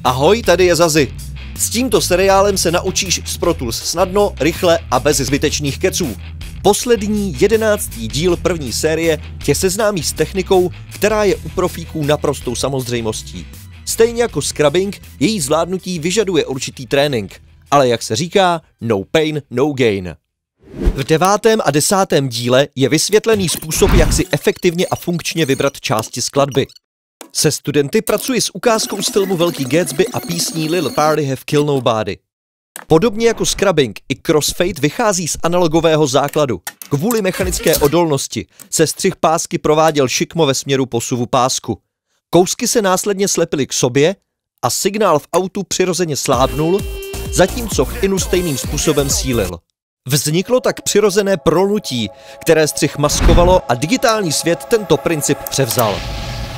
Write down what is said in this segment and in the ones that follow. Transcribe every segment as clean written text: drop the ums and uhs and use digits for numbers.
Ahoj, tady je Zazi. S tímto seriálem se naučíš z Pro Tools snadno, rychle a bez zbytečných keců. Poslední 11. díl první série tě seznámí s technikou, která je u profíků naprostou samozřejmostí. Stejně jako scrubbing, její zvládnutí vyžaduje určitý trénink. Ale jak se říká, no pain, no gain. V 9. a 10. díle je vysvětlený způsob, jak si efektivně a funkčně vybrat části skladby. Se studenty pracuji s ukázkou z filmu Velký Gatsby a písní Little Party Have Killed Nobody. Podobně jako scrubbing, i crossfade vychází z analogového základu. Kvůli mechanické odolnosti se střih pásky prováděl šikmo ve směru posuvu pásku. Kousky se následně slepily k sobě a signál v autu přirozeně slábnul, zatímco inu stejným způsobem sílil. Vzniklo tak přirozené prolnutí, které střih maskovalo a digitální svět tento princip převzal.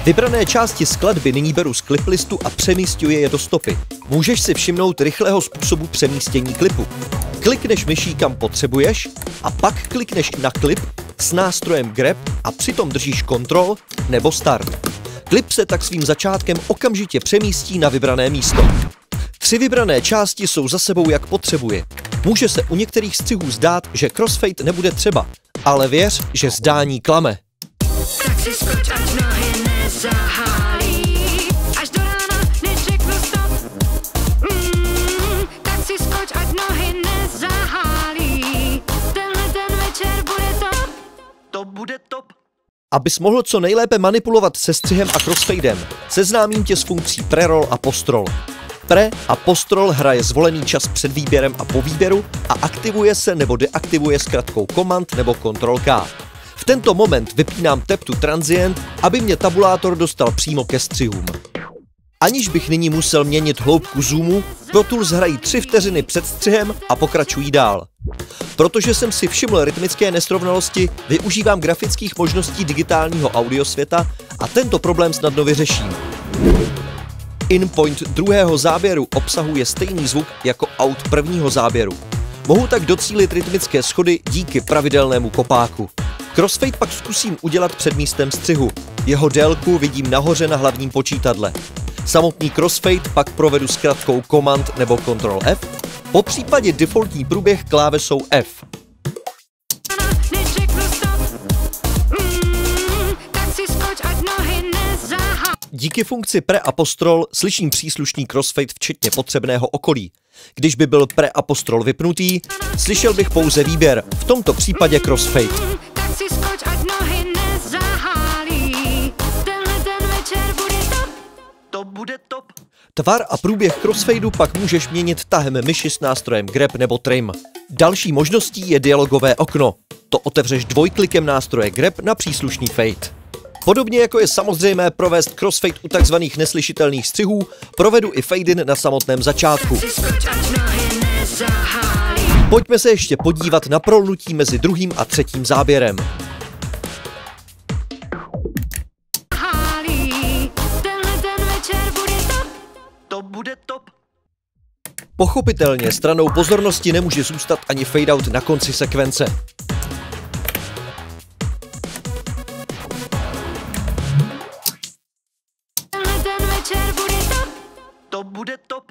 Vybrané části skladby nyní beru z kliplistu a přemísťuji je do stopy. Můžeš si všimnout rychlého způsobu přemístění klipu. Klikneš myší kam potřebuješ a pak klikneš na klip s nástrojem Grab a přitom držíš Ctrl nebo Start. Klip se tak svým začátkem okamžitě přemístí na vybrané místo. 3 vybrané části jsou za sebou jak potřebuje. Může se u některých střihů zdát, že crossfade nebude třeba, ale věř, že zdání klame. Tak si skoč, ať nohy nezahálí, až do rána, než řeknu stop. Tak si skoč, ať nohy nezahálí, tenhle ten večer bude top. To bude top. Abys mohl co nejlépe manipulovat se střihem a crossfadem, seznámím tě s funkcí preroll a postroll. Pre a postroll hraje zvolený čas před výběrem a po výběru a aktivuje se nebo deaktivuje zkratkou Command nebo Ctrl-K. V tento moment vypínám Tap to Transient, aby mě tabulátor dostal přímo ke střihům. Aniž bych nyní musel měnit hloubku zoomu, Pro Tools hrají 3 vteřiny před střihem a pokračují dál. Protože jsem si všiml rytmické nesrovnalosti, využívám grafických možností digitálního audiosvěta a tento problém snadno vyřeším. In-point druhého záběru obsahuje stejný zvuk jako out prvního záběru. Mohu tak docílit rytmické schody díky pravidelnému kopáku. Crossfade pak zkusím udělat před místem střihu. Jeho délku vidím nahoře na hlavním počítadle. Samotný crossfade pak provedu zkratkou Command nebo Ctrl F, popřípadě defaultní průběh klávesou F. Díky funkci pre a postroll slyším příslušný crossfade včetně potřebného okolí. Když by byl pre a postroll vypnutý, slyšel bych pouze výběr, v tomto případě crossfade. Tak si skoč, ať nohy nezahálí, tenhle ten večer bude top. To bude top. Tvar a průběh crossfadeu pak můžeš měnit tahem myši s nástrojem Grab nebo Trim. Další možností je dialogové okno. To otevřeš dvojklikem nástroje Grab na příslušný fade. Podobně jako je samozřejmé provést crossfade u tzv. Neslyšitelných střihů, provedu i fade-in na samotném začátku. Pojďme se ještě podívat na prolnutí mezi druhým a třetím záběrem. To bude top. Pochopitelně stranou pozornosti nemůže zůstat ani fade-out na konci sekvence. To bude top.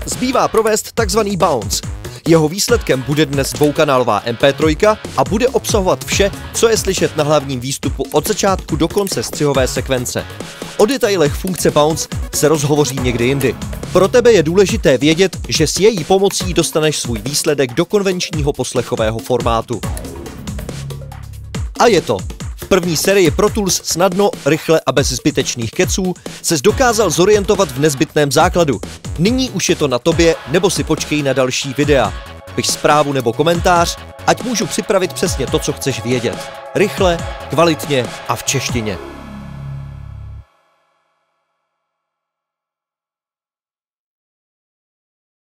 Zbývá provést takzvaný bounce. Jeho výsledkem bude dnes dvoukanálová MP3 a bude obsahovat vše, co je slyšet na hlavním výstupu od začátku do konce střihové sekvence. O detailech funkce bounce se rozhovoří někdy jindy. Pro tebe je důležité vědět, že s její pomocí dostaneš svůj výsledek do konvenčního poslechového formátu. A je to. V první sérii Pro Tools snadno, rychle a bez zbytečných keců ses dokázal zorientovat v nezbytném základu. Nyní už je to na tobě, nebo si počkej na další videa. Piš zprávu nebo komentář, ať můžu připravit přesně to, co chceš vědět. Rychle, kvalitně a v češtině.